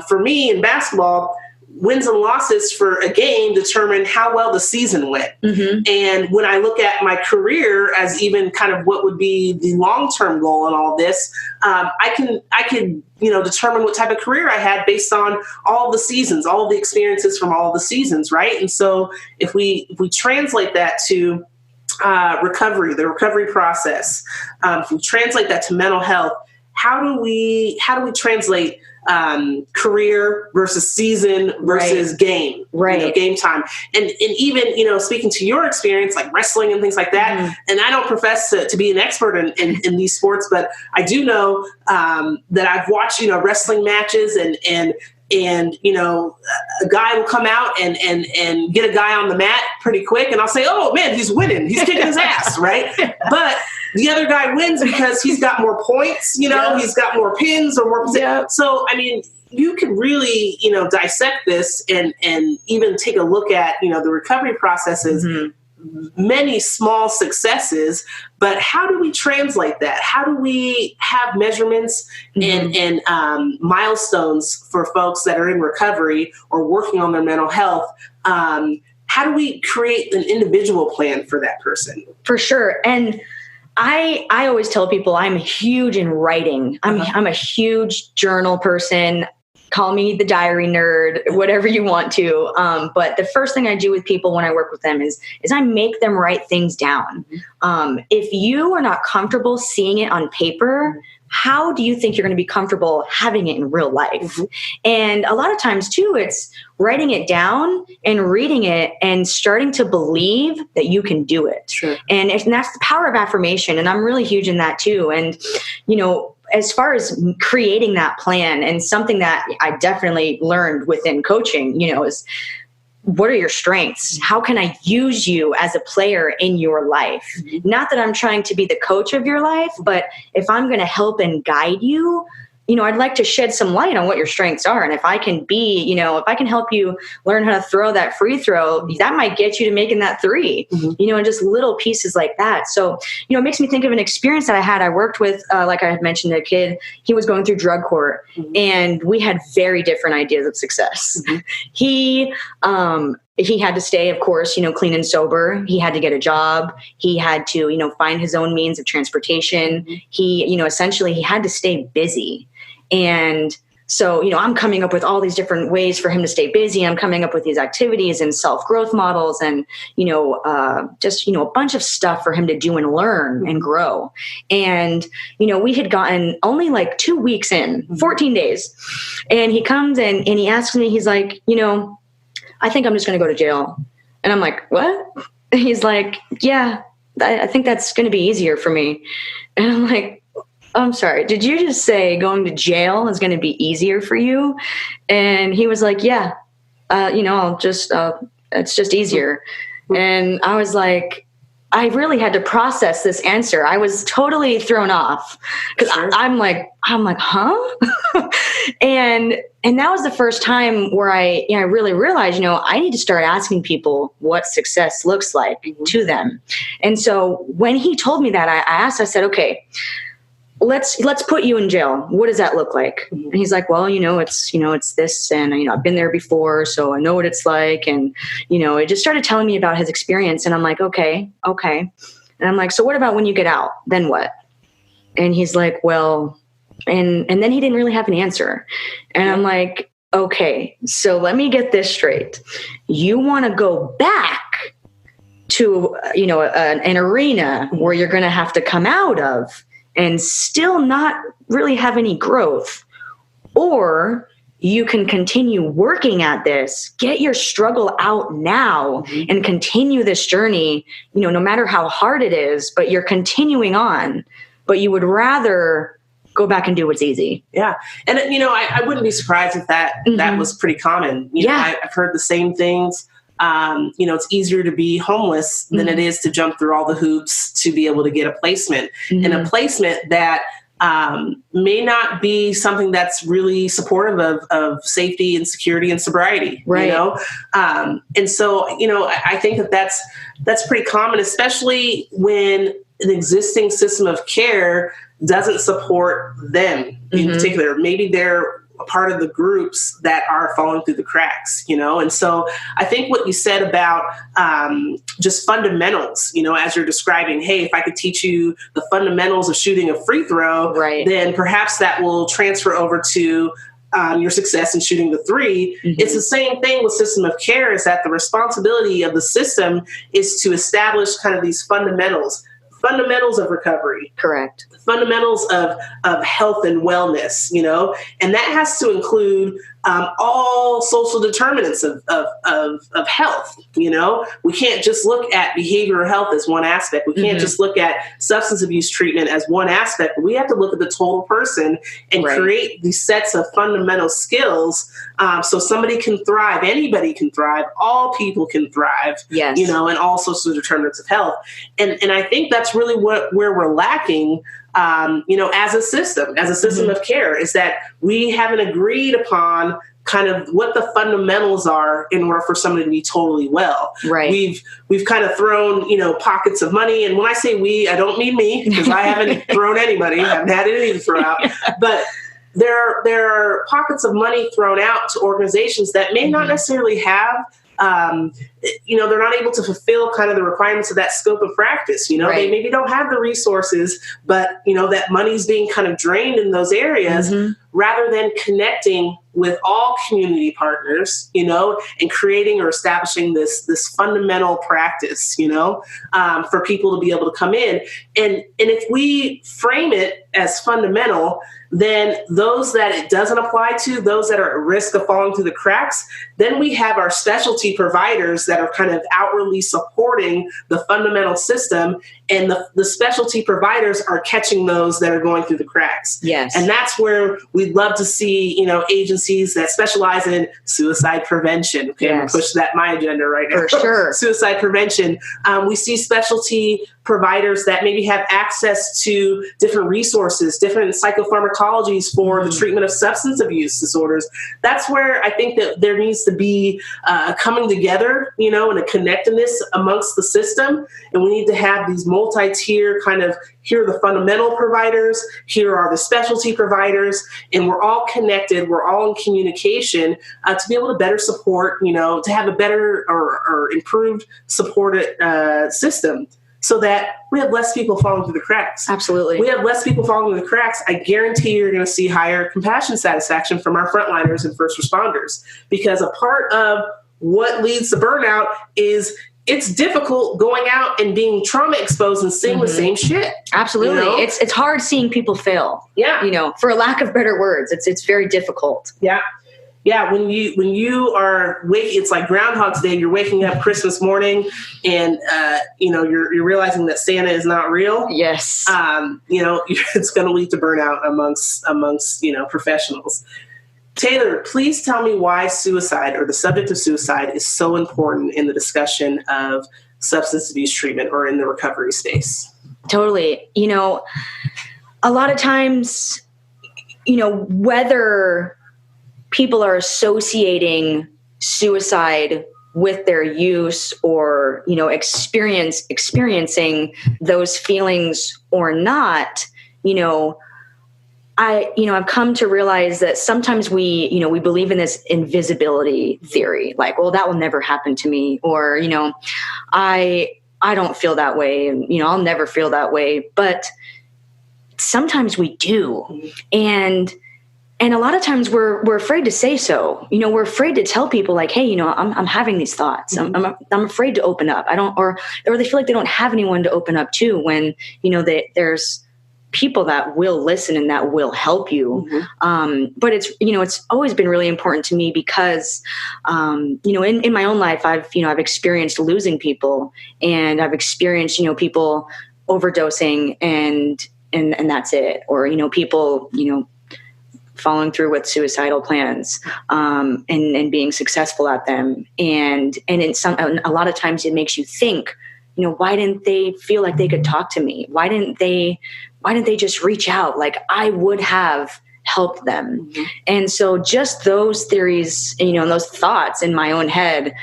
for me in basketball, wins and losses for a game determine how well the season went. Mm-hmm. And when I look at my career as even kind of what would be the long-term goal in all this, I can determine what type of career I had based on all the seasons, all the experiences from all the seasons, right? And so if we translate that to recovery, the recovery process, if we translate that to mental health, how do we translate career versus season versus game, game time. And even, speaking to your experience, like wrestling and things like that. Mm-hmm. And I don't profess to be an expert in these sports, but I do know that I've watched, wrestling matches and a guy will come out and get a guy on the mat pretty quick. And I'll say, oh man, he's winning. He's kicking his ass. Right. But the other guy wins because he's got more points, he's got more pins or more. Yeah. So, you can really, dissect this and even take a look at, the recovery processes, many small successes, but how do we translate that? How do we have measurements and milestones for folks that are in recovery or working on their mental health? How do we create an individual plan for that person? For sure. And I always tell people I'm huge in writing. I'm a huge journal person. Call me the diary nerd, whatever you want to. But the first thing I do with people when I work with them is I make them write things down. If you are not comfortable seeing it on paper, how do you think you're going to be comfortable having it in real life? Mm-hmm. And a lot of times too, it's writing it down and reading it and starting to believe that you can do it. Sure. And that's the power of affirmation. And I'm really huge in that too. And, as far as creating that plan, and something that I definitely learned within coaching, is what are your strengths? How can I use you as a player in your life? Mm-hmm. Not that I'm trying to be the coach of your life, but if I'm going to help and guide you, I'd like to shed some light on what your strengths are. And if I can if I can help you learn how to throw that free throw, that might get you to making that three, and just little pieces like that. So, it makes me think of an experience that I had. I worked with, like I had mentioned, a kid. He was going through drug court, and we had very different ideas of success. He had to stay, of course, clean and sober. He had to get a job. He had to, find his own means of transportation. He, essentially he had to stay busy. And so, I'm coming up with all these different ways for him to stay busy. I'm coming up with these activities and self-growth models and, just, a bunch of stuff for him to do and learn and grow. And, we had gotten only like 2 weeks in, 14 days. And he comes in and he asks me, he's like, I think I'm just going to go to jail. And I'm like, what? And he's like, yeah, I think that's going to be easier for me. And I'm like, I'm sorry, did you just say going to jail is going to be easier for you? And he was like, yeah, it's just easier. And I was like, I really had to process this answer. I was totally thrown off because I'm like, huh? and that was the first time where I really realized, I need to start asking people what success looks like to them. And so when he told me that, I said, okay, let's put you in jail. What does that look like? And he's like, well, it's this, and I've been there before, so I know what it's like. And, it just started telling me about his experience. And I'm like, okay. And I'm like, so what about when you get out? Then what? And he's like, well, and then he didn't really have an answer. And I'm like, okay, so let me get this straight. You want to go back to, an arena where you're going to have to come out of and still not really have any growth, or you can continue working at this, get your struggle out now and continue this journey, no matter how hard it is, but you're continuing on, but you would rather go back and do what's easy. Yeah. And, I wouldn't be surprised if that was pretty common. I've heard the same things. It's easier to be homeless than it is to jump through all the hoops to be able to get a placement, and a placement that may not be something that's really supportive of safety and security and sobriety, right. And so, I think that's pretty common, especially when an existing system of care doesn't support them in particular. Maybe they're a part of the groups that are falling through the cracks, And so I think what you said about just fundamentals, as you're describing, hey, if I could teach you the fundamentals of shooting a free throw, then perhaps that will transfer over to your success in shooting the three. It's the same thing with system of care, is that the responsibility of the system is to establish kind of these fundamentals of recovery. Correct. Fundamentals of health and wellness, and that has to include all social determinants of health. We can't just look at behavioral health as one aspect. We can't just look at substance abuse treatment as one aspect. But we have to look at the total person and create these sets of fundamental skills so somebody can thrive. Anybody can thrive. All people can thrive. Yes. And all social determinants of health. And I think that's really where we're lacking. As a system of care, is that we haven't agreed upon kind of what the fundamentals are in order for somebody to be totally well. Right. We've kind of thrown, pockets of money. And when I say we, I don't mean me, because I haven't thrown any money. I haven't had any to throw out. But there are pockets of money thrown out to organizations that may not necessarily have they're not able to fulfill kind of the requirements of that scope of practice. They maybe don't have the resources, but, that money's being kind of drained in those areas rather than connecting with all community partners, and creating or establishing this fundamental practice, for people to be able to come in. And if we frame it as fundamental, then those that it doesn't apply to, those that are at risk of falling through the cracks, then we have our specialty providers that are kind of outwardly supporting the fundamental system, and the specialty providers are catching those that are going through the cracks. Yes. And that's where we'd love to see, agencies that specialize in suicide prevention. Okay, I'm going to push that my agenda right now. For sure. Suicide prevention. We see specialty providers that maybe have access to different resources, different psychopharmacologies for the treatment of substance abuse disorders. That's where I think that there needs to be a coming together, and a connectedness amongst the system. And we need to have these multi-tier kind of, here are the fundamental providers, here are the specialty providers, and we're all connected, we're all in communication to be able to better support, to have a better or improved supported system, so that we have less people falling through the cracks. Absolutely. We have less people falling through the cracks. I guarantee you're going to see higher compassion satisfaction from our frontliners and first responders, because a part of what leads to burnout is it's difficult going out and being trauma exposed and seeing the same shit. Absolutely. It's hard seeing people fail. Yeah. For a lack of better words, it's very difficult. Yeah. Yeah, when you are waking, it's like Groundhog's Day. You're waking up Christmas morning, and you're realizing that Santa is not real. Yes, it's going to lead to burnout amongst professionals. Taylor, please tell me why suicide, or the subject of suicide, is so important in the discussion of substance abuse treatment or in the recovery space. Totally. A lot of times, whether people are associating suicide with their use or, experiencing those feelings or not, I've come to realize that sometimes we believe in this invisibility theory, like, well, that will never happen to me. Or, I don't feel that way, and, I'll never feel that way. But sometimes we do. And a lot of times we're afraid to say so. We're afraid to tell people, like, hey, I'm having these thoughts. I'm afraid to open up. or they feel like they don't have anyone to open up to when, there's people that will listen and that will help you. But it's always been really important to me because, in my own life, I've experienced losing people, and I've experienced, people overdosing and that's it. Or, people, following through with suicidal plans, and being successful at them. And a lot of times it makes you think, why didn't they feel like they could talk to me? Why didn't they just reach out? Like, I would have helped them. And so just those theories, and those thoughts in my own head,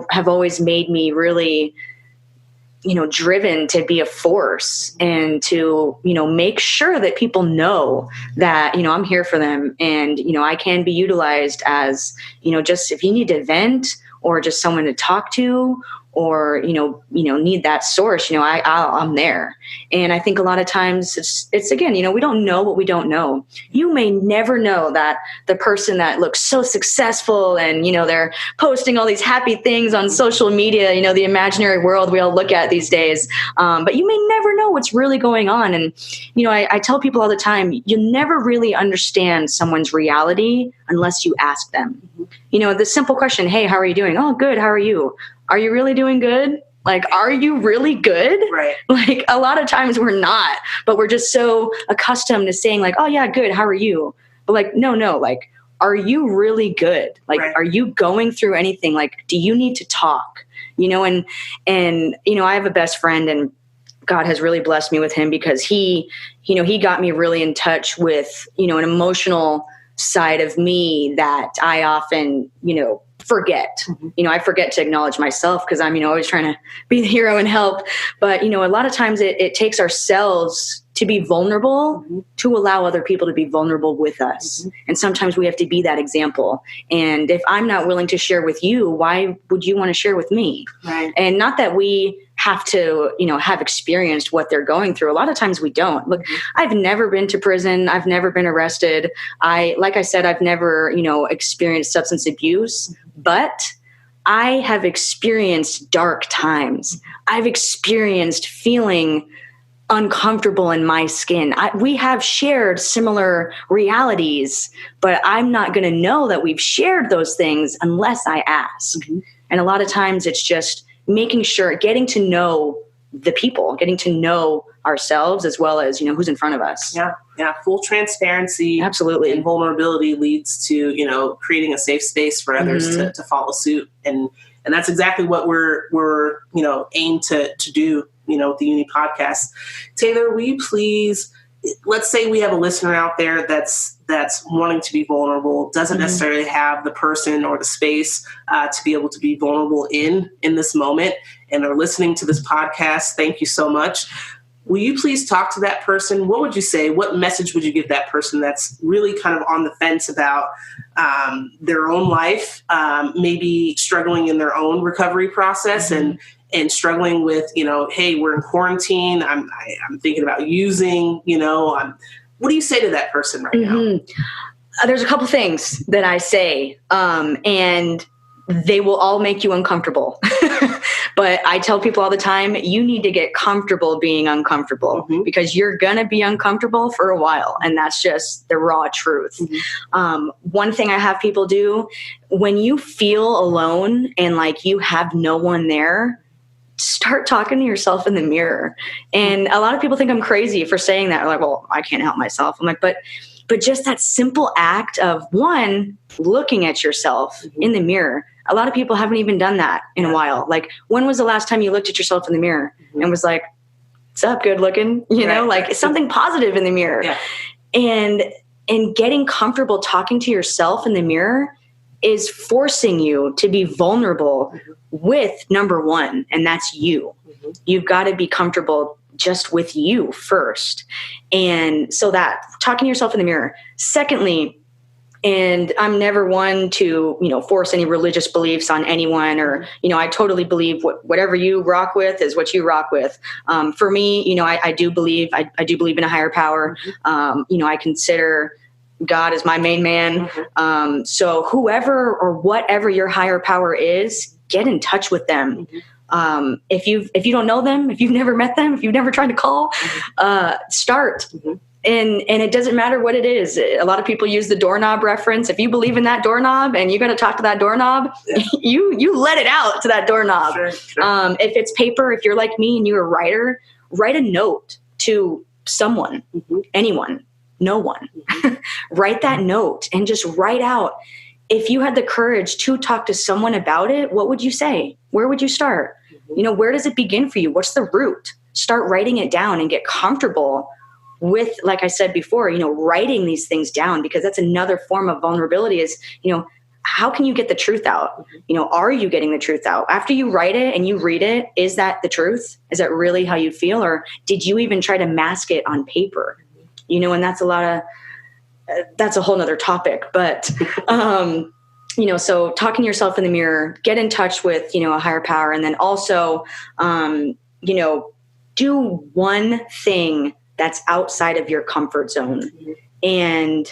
have always made me really, driven to be a force and to, make sure that people know that, I'm here for them, and, I can be utilized as, just if you need to vent or just someone to talk to, or, need that source, I'm there. And I think a lot of times it's again, we don't know what we don't know. You may never know that the person that looks so successful and, they're posting all these happy things on social media, the imaginary world we all look at these days. But you may never know what's really going on. And, I tell people all the time, you never really understand someone's reality unless you ask them. The simple question, hey, how are you doing? Oh, good. How are you? Are you really doing good? Like, are you really good? Right. Like, a lot of times we're not, but we're just so accustomed to saying, like, oh yeah, good. How are you? But like, no, like, are you really good? Like, right. Are you going through anything? Like, do you need to talk? And I have a best friend, and God has really blessed me with him because he got me really in touch with, an emotional side of me that I often, forget. I forget to acknowledge myself because I'm, always trying to be the hero and help. But, a lot of times it takes ourselves to be vulnerable to allow other people to be vulnerable with us. And sometimes we have to be that example. And if I'm not willing to share with you, why would you want to share with me? Right. And not that we have to, have experienced what they're going through. A lot of times we don't. Look, I've never been to prison. I've never been arrested. Like I said, I've never, experienced substance abuse, but I have experienced dark times. I've experienced feeling uncomfortable in my skin. We have shared similar realities, but I'm not going to know that we've shared those things unless I ask. And a lot of times it's just making sure, getting to know the people, getting to know ourselves as well as, who's in front of us. Yeah. Full transparency. Absolutely. And vulnerability leads to, creating a safe space for others to follow suit. And that's exactly what we're aimed to do, with the UNNI podcast. Taylor, will you please, let's say we have a listener out there that's wanting to be vulnerable, doesn't necessarily have the person or the space to be able to be vulnerable in this moment, and are listening to this podcast. Thank you so much. Will you please talk to that person? What would you say? What message would you give that person that's really kind of on the fence about their own life, maybe struggling in their own recovery process and struggling with, hey, we're in quarantine. I'm thinking about using, what do you say to that person right now? There's a couple things that I say, and they will all make you uncomfortable. But I tell people all the time, you need to get comfortable being uncomfortable because you're going to be uncomfortable for a while. And that's just the raw truth. One thing I have people do, when you feel alone and like you have no one there, start talking to yourself in the mirror. And a lot of people think I'm crazy for saying that. They're like, well, I can't help myself. I'm like, but just that simple act of, one, looking at yourself in the mirror A lot of people haven't even done that in a while. Like, when was the last time you looked at yourself in the mirror and was like, what's up, good looking? You know, like something positive in the mirror. Yeah. And getting comfortable talking to yourself in the mirror is forcing you to be vulnerable with number one, and that's you. You've got to be comfortable just with you first. And so that talking to yourself in the mirror. Secondly, and I'm never one to, force any religious beliefs on anyone, or, I totally believe whatever you rock with is what you rock with. For me, I do believe in a higher power. I consider God as my main man. So whoever or whatever your higher power is, get in touch with them. If you don't know them, if you've never met them, if you've never tried to call, start. And it doesn't matter what it is. A lot of people use the doorknob reference. If you believe in that doorknob and you're going to talk to that doorknob, you let it out to that doorknob. Sure. If it's paper, if you're like me and you're a writer, write a note to someone, anyone, no one. Write that note and just write out. If you had the courage to talk to someone about it, what would you say? Where would you start? Where does it begin for you? What's the root? Start writing it down and get comfortable with, like I said before, writing these things down, because that's another form of vulnerability is, how can you get the truth out? Are you getting the truth out? After you write it and you read it, is that the truth? Is that really how you feel? Or did you even try to mask it on paper? And that's that's a whole nother topic, but, so talking to yourself in the mirror, get in touch with, a higher power. And then also, do one thing that's outside of your comfort zone. And,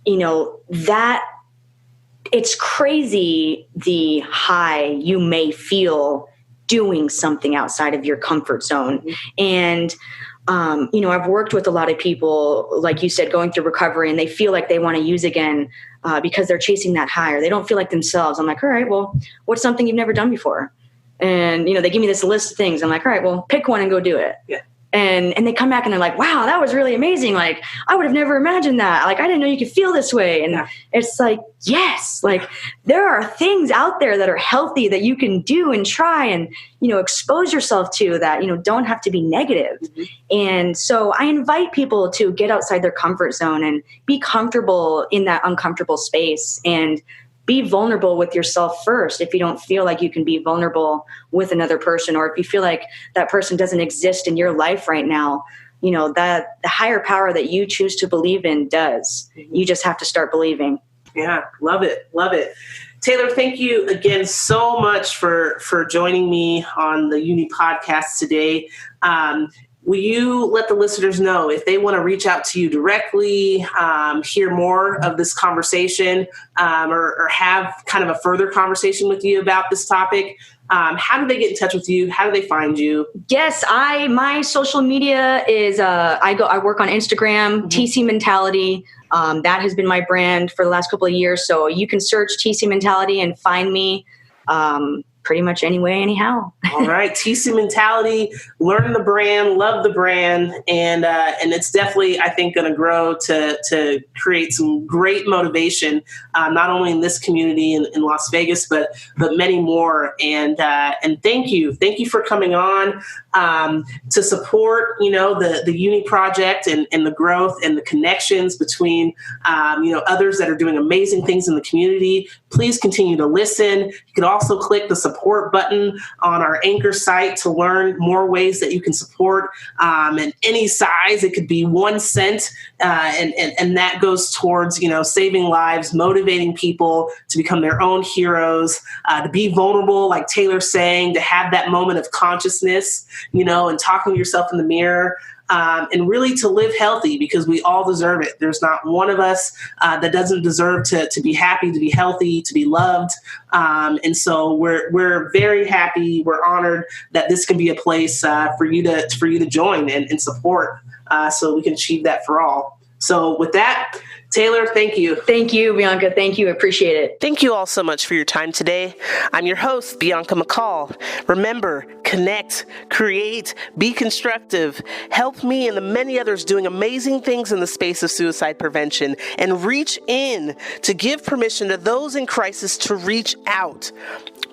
that it's crazy the high you may feel doing something outside of your comfort zone. And, I've worked with a lot of people, like you said, going through recovery, and they feel like they want to use again because they're chasing that high, or they don't feel like themselves. I'm like, all right, well, what's something you've never done before? And, they give me this list of things. I'm like, all right, well, pick one and go do it. Yeah. And they come back and they're like, wow, that was really amazing. Like, I would have never imagined that. Like, I didn't know you could feel this way. And it's like, yes, like there are things out there that are healthy that you can do and try and, expose yourself to that, don't have to be negative. And so I invite people to get outside their comfort zone and be comfortable in that uncomfortable space, and be vulnerable with yourself first. If you don't feel like you can be vulnerable with another person, or if you feel like that person doesn't exist in your life right now, that the higher power that you choose to believe in does. You just have to start believing. Yeah. Love it. Love it. Taylor, thank you again so much for joining me on the UNNI podcast today. Will you let the listeners know if they want to reach out to you directly, hear more of this conversation, or have kind of a further conversation with you about this topic? How do they get in touch with you? How do they find you? Yes, my social media is I work on Instagram, TC Mentality. That has been my brand for the last couple of years. So you can search TC Mentality and find me. Pretty much anyway, anyhow. All right. TC Mentality, learn the brand, love the brand. And it's definitely, I think, going to grow to create some great motivation, not only in this community in Las Vegas, but many more. And thank you. Thank you for coming on to support, the UNNI project and the growth and the connections between, others that are doing amazing things in the community. Please continue to listen. You can also click the support button on our Anchor site to learn more ways that you can support in any size. It could be 1 cent, and that goes towards, saving lives, motivating people to become their own heroes, to be vulnerable, like Taylor's saying, to have that moment of consciousness, and talking to yourself in the mirror. And really to live healthy, because we all deserve it. There's not one of us that doesn't deserve to be happy, to be healthy, to be loved. And so we're very happy. We're honored that this can be a place for you to join and support, so we can achieve that for all. So with that, Taylor, thank you. Thank you, Bianca. Thank you. Appreciate it. Thank you all so much for your time today. I'm your host, Bianca McCall. Remember, connect, create, be constructive. Help me and the many others doing amazing things in the space of suicide prevention, and reach in to give permission to those in crisis to reach out.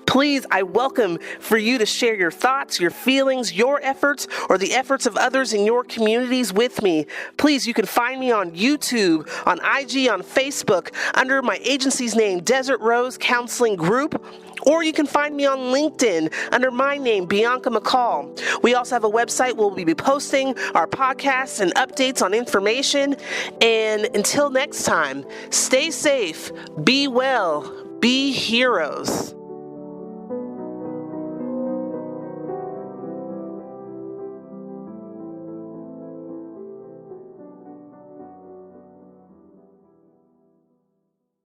Please, I welcome for you to share your thoughts, your feelings, your efforts, or the efforts of others in your communities with me. Please, you can find me on YouTube, on IG, on Facebook, under my agency's name, Desert Rose Counseling Group, or you can find me on LinkedIn under my name, Bianca McCall. We also have a website where we'll be posting our podcasts and updates on information. And until next time, stay safe, be well, be heroes.